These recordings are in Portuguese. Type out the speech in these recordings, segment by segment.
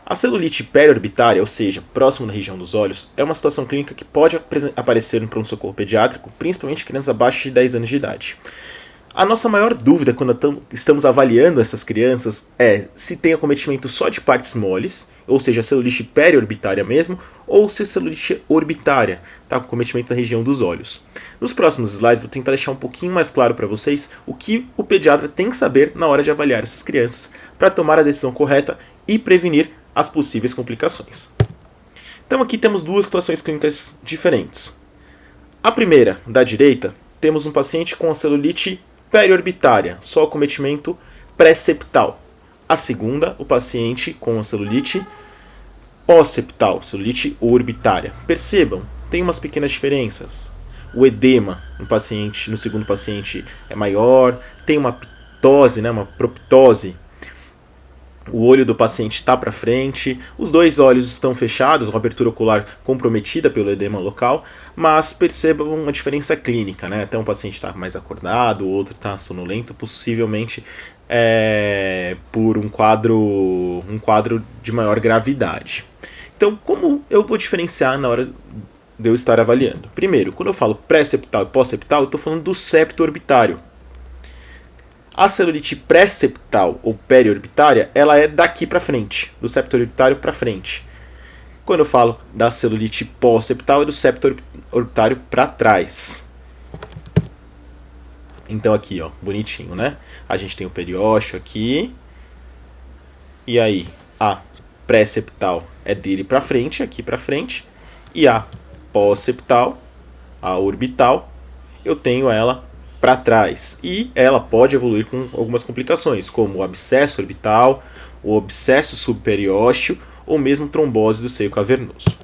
A celulite periorbitária, ou seja, próximo da região dos olhos, é uma situação clínica que pode aparecer no pronto-socorro pediátrico, principalmente em crianças abaixo de 10 anos de idade. A nossa maior dúvida quando estamos avaliando essas crianças é se tem acometimento só de partes moles, ou seja, celulite periorbitária mesmo, ou se é celulite orbitária, tá, com acometimento na região dos olhos. Nos próximos slides vou tentar deixar um pouquinho mais claro para vocês o que o pediatra tem que saber na hora de avaliar essas crianças para tomar a decisão correta e prevenir as possíveis complicações. Então aqui temos duas situações clínicas diferentes. A primeira, da direita, temos um paciente com a celulite periorbitária, só acometimento pré-septal. A segunda, o paciente com a celulite pós-septal, celulite orbitária. Percebam, tem umas pequenas diferenças. O edema no segundo paciente é maior, tem uma ptose, uma proptose. O olho do paciente está para frente, os dois olhos estão fechados, uma abertura ocular comprometida pelo edema local, mas percebam uma diferença clínica, Até um paciente está mais acordado, o outro está sonolento, possivelmente por um quadro de maior gravidade. Então, como eu vou diferenciar na hora de eu estar avaliando? Primeiro, quando eu falo pré-septal e pós-septal, eu estou falando do septo orbitário. A celulite pré-septal ou periorbitária, ela é daqui para frente, do septo orbitário para frente. Quando eu falo da celulite pós-septal, é do septo orbitário para trás. Então aqui, bonitinho, A gente tem o periósteo aqui. E aí, a pré-septal é dele para frente, aqui para frente. E a pós-septal, a orbital, eu tenho ela para trás. E ela pode evoluir com algumas complicações, como o abscesso orbital, o abscesso subperiósteo ou mesmo trombose do seio cavernoso.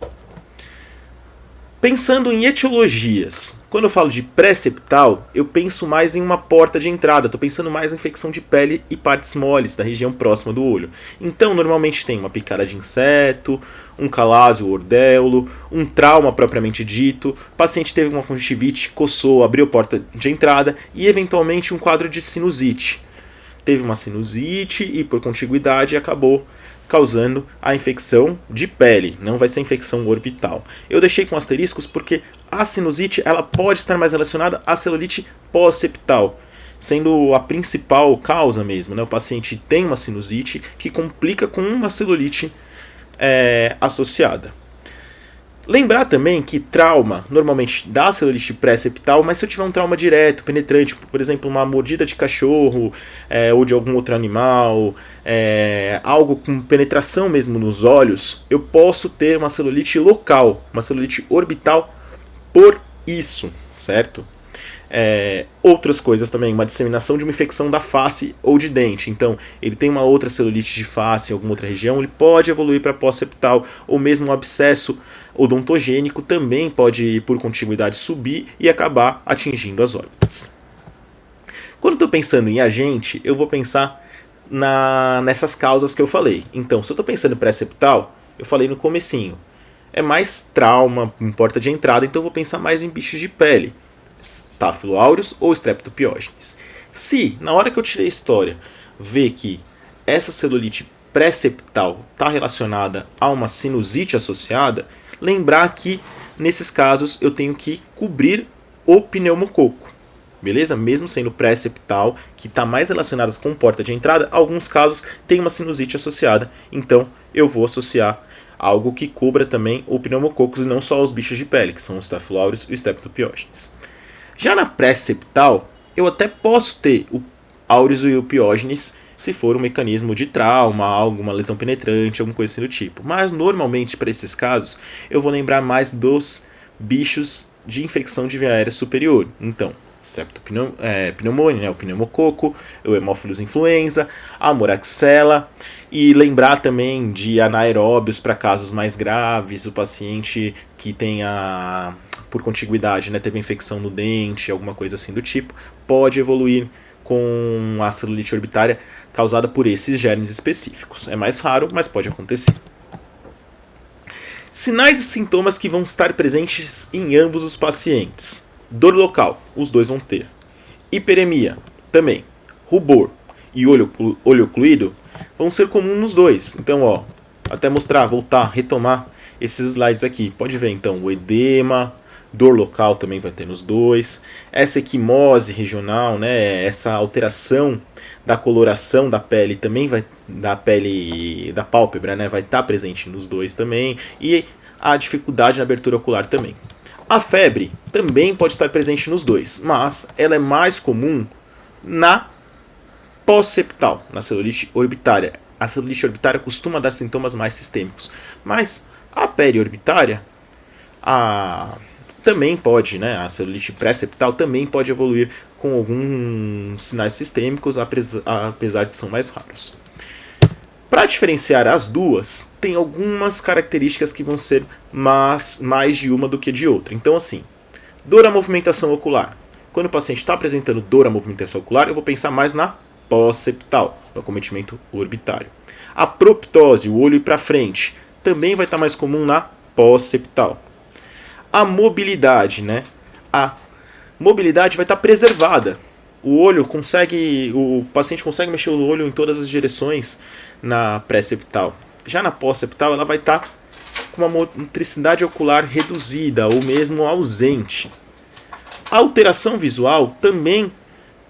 Pensando em etiologias, quando eu falo de pré-septal, eu penso mais em uma porta de entrada, estou pensando mais em infecção de pele e partes moles da região próxima do olho. Então, normalmente tem uma picada de inseto, um calásio ou ordéulo, um trauma propriamente dito, o paciente teve uma conjuntivite, coçou, abriu a porta de entrada e, eventualmente, um quadro de sinusite. Teve uma sinusite e, por contiguidade, acabou causando a infecção de pele, não vai ser infecção orbital. Eu deixei com asteriscos porque a sinusite ela pode estar mais relacionada à celulite pós-septal, sendo a principal causa mesmo. O paciente tem uma sinusite que complica com uma celulite associada. Lembrar também que trauma normalmente dá celulite pré-septal, mas se eu tiver um trauma direto, penetrante, por exemplo, uma mordida de cachorro ou de algum outro animal, algo com penetração mesmo nos olhos, eu posso ter uma celulite local, uma celulite orbital por isso, certo? Outras coisas também, uma disseminação de uma infecção da face ou de dente. Então, ele tem uma outra celulite de face em alguma outra região, ele pode evoluir para pós-septal, ou mesmo um abscesso odontogênico também pode, por contiguidade, subir e acabar atingindo as órbitas. Quando estou pensando em agente, eu vou pensar nessas causas que eu falei. Então, se eu estou pensando em pré-septal, eu falei no comecinho, é mais trauma, em porta de entrada, então eu vou pensar mais em bichos de pele. Staphylo aureus ou Streptopiógenes. Se, na hora que eu tirei a história, ver que essa celulite pré-septal está relacionada a uma sinusite associada, lembrar que, nesses casos, eu tenho que cobrir o pneumococo. Beleza? Mesmo sendo pré-septal, que está mais relacionada com porta de entrada, alguns casos tem uma sinusite associada, então eu vou associar algo que cubra também o pneumococos e não só os bichos de pele, que são os Staphylo aureus e o Streptopiógenes. Já na pré-septal, eu até posso ter o aureus e o piógenes se for um mecanismo de trauma, alguma lesão penetrante, alguma coisa assim do tipo. Mas normalmente para esses casos, eu vou lembrar mais dos bichos de infecção de via aérea superior. Então, Streptopneumônia, o pneumococo, o Haemophilus influenza, a Moraxella, e lembrar também de anaeróbios para casos mais graves, o paciente que tenha, por contiguidade, teve infecção no dente, alguma coisa assim do tipo, pode evoluir com a celulite orbitária causada por esses germes específicos. É mais raro, mas pode acontecer. Sinais e sintomas que vão estar presentes em ambos os pacientes. Dor local, os dois vão ter. Hiperemia, também. Rubor e olho ocluído vão ser comuns nos dois. Então, até mostrar, voltar, retomar esses slides aqui. Pode ver então o edema, dor local também vai ter nos dois, essa equimose regional, né, essa alteração da coloração da pele também vai, da pele da pálpebra, né, vai estar presente nos dois também, e a dificuldade na abertura ocular também. A febre também pode estar presente nos dois, mas ela é mais comum na pós-septal, na celulite orbitária. A celulite orbitária costuma dar sintomas mais sistêmicos, mas a periorbitária, também pode, né, a celulite pré-septal também pode evoluir com alguns sinais sistêmicos, apesar de são mais raros. Para diferenciar as duas, tem algumas características que vão ser mais de uma do que de outra. Então, assim, dor à movimentação ocular. Quando o paciente está apresentando dor à movimentação ocular, eu vou pensar mais na pós-septal, no acometimento orbitário. A proptose, o olho ir para frente, também vai estar mais comum na pós-septal. A mobilidade, né? A mobilidade vai estar preservada. O paciente consegue mexer o olho em todas as direções na pré-septal. Já na pós-septal, ela vai estar com uma motricidade ocular reduzida ou mesmo ausente. A alteração visual também,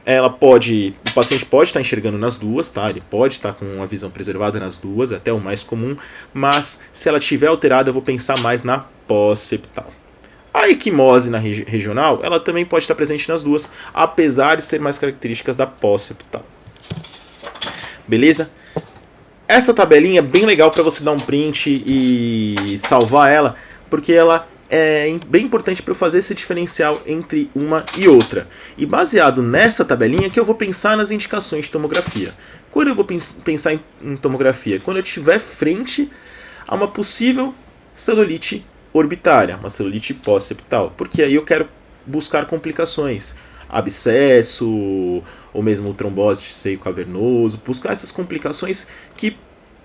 o paciente pode estar enxergando nas duas, tá? Ele pode estar com a visão preservada nas duas, é até o mais comum, mas se ela estiver alterada, eu vou pensar mais na pós-septal. A equimose regional, ela também pode estar presente nas duas, apesar de ser mais características da pós-septal. Beleza? Essa tabelinha é bem legal para você dar um print e salvar ela, porque ela é bem importante para eu fazer esse diferencial entre uma e outra. E baseado nessa tabelinha que eu vou pensar nas indicações de tomografia. Quando eu vou pensar em tomografia? Quando eu estiver frente a uma possível celulite orbitária, uma celulite pós-septal, porque aí eu quero buscar complicações, abscesso, ou mesmo trombose de seio cavernoso, buscar essas complicações que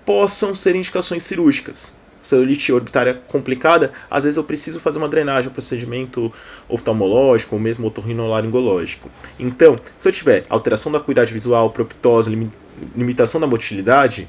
possam ser indicações cirúrgicas. Celulite orbitária complicada, às vezes eu preciso fazer uma drenagem, um procedimento oftalmológico ou mesmo otorrinolaringológico. Então, se eu tiver alteração da acuidade visual, proptose, limitação da motilidade,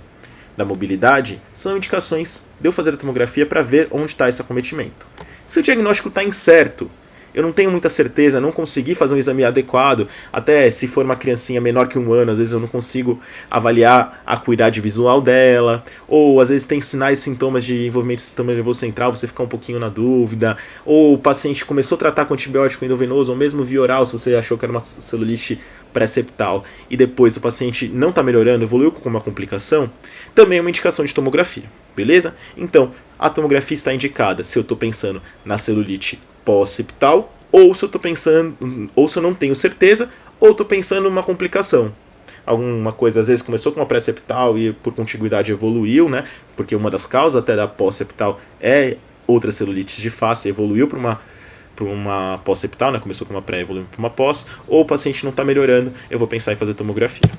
da mobilidade, são indicações de eu fazer a tomografia para ver onde está esse acometimento. Se o diagnóstico está incerto, eu não tenho muita certeza, não consegui fazer um exame adequado, até se for uma criancinha menor que 1 ano, às vezes eu não consigo avaliar a acuidade visual dela, ou às vezes tem sinais e sintomas de envolvimento do sistema nervoso central, você fica um pouquinho na dúvida, ou o paciente começou a tratar com antibiótico endovenoso, ou mesmo via oral, se você achou que era uma celulite pré-septal, e depois o paciente não está melhorando, evoluiu com uma complicação, também é uma indicação de tomografia, beleza? Então, a tomografia está indicada se eu estou pensando na celulite pós-septal, ou se eu estou pensando, ou se eu não tenho certeza, ou estou pensando numa complicação. Alguma coisa, às vezes, começou com uma pré-septal e por contiguidade evoluiu, né? Porque uma das causas até da pós-septal é outra celulite de face, evoluiu para uma pós-septal, né? Começou com uma pré, evoluiu para uma pós, ou o paciente não está melhorando, eu vou pensar em fazer tomografia.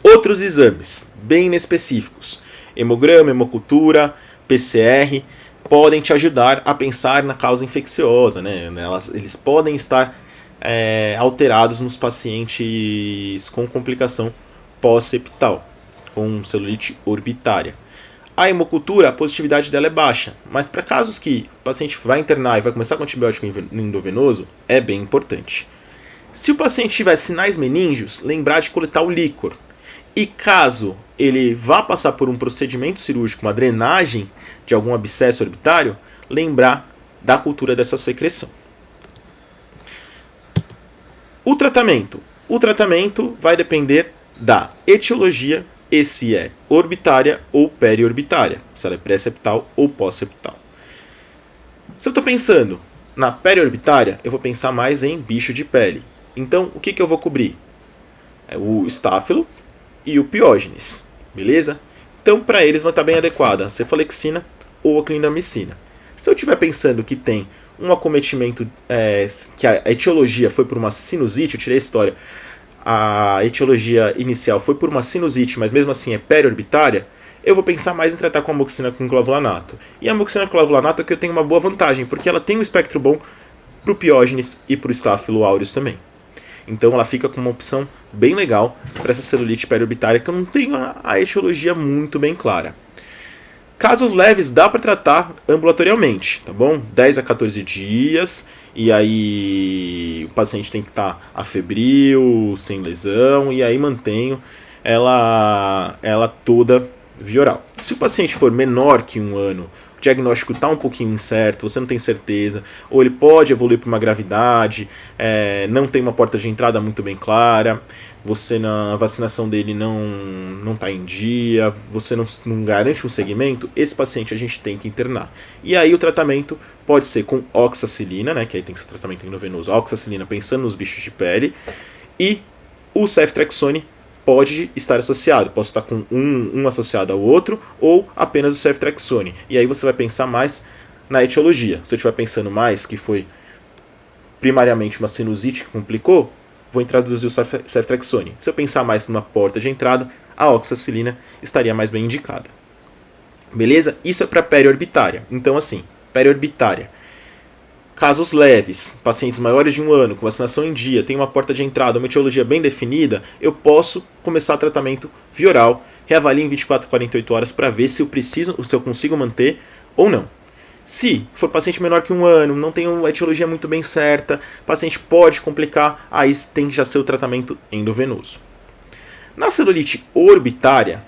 Outros exames, bem específicos, hemograma, hemocultura, PCR, podem te ajudar a pensar na causa infecciosa, né? Eles podem estar alterados nos pacientes com complicação pós-septal, com celulite orbitária. A hemocultura, a positividade dela é baixa, mas para casos que o paciente vai internar e vai começar com antibiótico endovenoso, é bem importante. Se o paciente tiver sinais meníngeos, lembrar de coletar o líquor. E caso ele vá passar por um procedimento cirúrgico, uma drenagem de algum abscesso orbitário, lembrar da cultura dessa secreção. O tratamento vai depender da etiologia e se é orbitária ou periorbitária, se ela é pré-septal ou pós-septal. Se eu estou pensando na periorbitária, eu vou pensar mais em bicho de pele. Então, o que eu vou cobrir? O estáfilo e o piógenes, beleza? Então, para eles vai estar bem adequada a cefalexina ou a clindamicina. Se eu estiver pensando que tem um acometimento, que a etiologia foi por uma sinusite, eu tirei a história, a etiologia inicial foi por uma sinusite, mas mesmo assim é periorbitária, eu vou pensar mais em tratar com a amoxicilina com clavulanato. E a amoxicilina com clavulanato é que eu tenho uma boa vantagem, porque ela tem um espectro bom para o piógenes e para o estáfilo aureus também. Então ela fica com uma opção bem legal para essa celulite periorbitária que eu não tenho a etiologia muito bem clara. Casos leves dá para tratar ambulatorialmente, tá bom? 10 a 14 dias, e aí o paciente tem que estar afebril, sem lesão, e aí mantenho ela toda via oral. Se o paciente for menor que 1 ano, o diagnóstico está um pouquinho incerto, você não tem certeza, ou ele pode evoluir para uma gravidade, não tem uma porta de entrada muito bem clara, você na vacinação dele não está em dia, você não garante um segmento, esse paciente a gente tem que internar. E aí o tratamento pode ser com oxacilina, né, que aí tem que ser tratamento endovenoso, oxacilina pensando nos bichos de pele, e o ceftriaxone pode estar associado, posso estar com um associado ao outro, ou apenas o ceftriaxone. E aí você vai pensar mais na etiologia. Se eu estiver pensando mais que foi primariamente uma sinusite que complicou, vou introduzir o ceftriaxone. Se eu pensar mais numa porta de entrada, a oxacilina estaria mais bem indicada. Beleza? Isso é para periorbitária. Então assim, periorbitária. Casos leves, pacientes maiores de 1 ano, com vacinação em dia, tem uma porta de entrada, uma etiologia bem definida, eu posso começar tratamento via oral, reavalio em 24 a 48 horas para ver se eu consigo manter ou não. Se for paciente menor que 1 ano, não tem uma etiologia muito bem certa, paciente pode complicar, aí tem que já ser o tratamento endovenoso. Na celulite orbitária,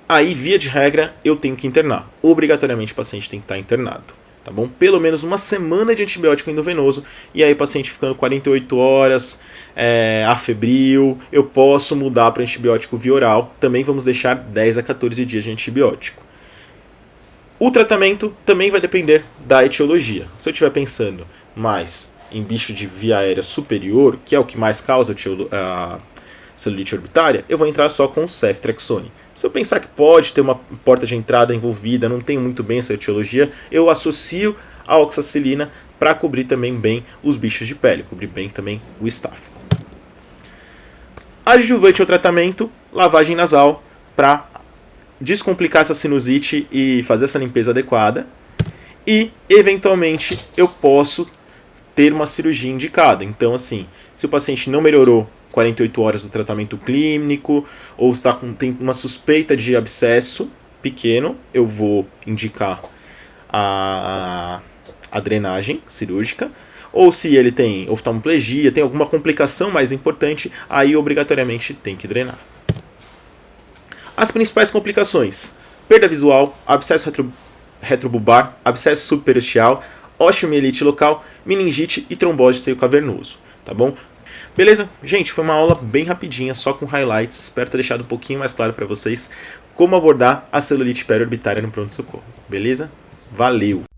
aí via de regra eu tenho que internar. Obrigatoriamente o paciente tem que estar internado. Tá bom? Pelo menos 1 semana de antibiótico endovenoso, e aí o paciente ficando 48 horas, afebril, eu posso mudar para antibiótico via oral, também vamos deixar 10 a 14 dias de antibiótico. O tratamento também vai depender da etiologia. Se eu estiver pensando mais em bicho de via aérea superior, que é o que mais causa a celulite orbitária, eu vou entrar só com o ceftriaxone. Se eu pensar que pode ter uma porta de entrada envolvida, não tenho muito bem essa etiologia, eu associo a oxacilina para cobrir também bem os bichos de pele, cobrir bem também o estáfilo. Adjuvante ao tratamento, lavagem nasal para descomplicar essa sinusite e fazer essa limpeza adequada. E, eventualmente, eu posso ter uma cirurgia indicada. Então, assim, se o paciente não melhorou 48 horas do tratamento clínico, ou tem uma suspeita de abscesso pequeno, eu vou indicar a drenagem cirúrgica. Ou se ele tem oftalmoplegia, tem alguma complicação mais importante, aí obrigatoriamente tem que drenar. As principais complicações: perda visual, abscesso retrobulbar, abscesso subperiosteal, osteomielite local, meningite e trombose de seio cavernoso. Tá bom? Beleza? Gente, foi uma aula bem rapidinha, só com highlights. Espero ter deixado um pouquinho mais claro para vocês como abordar a celulite periorbitária no pronto-socorro. Beleza? Valeu!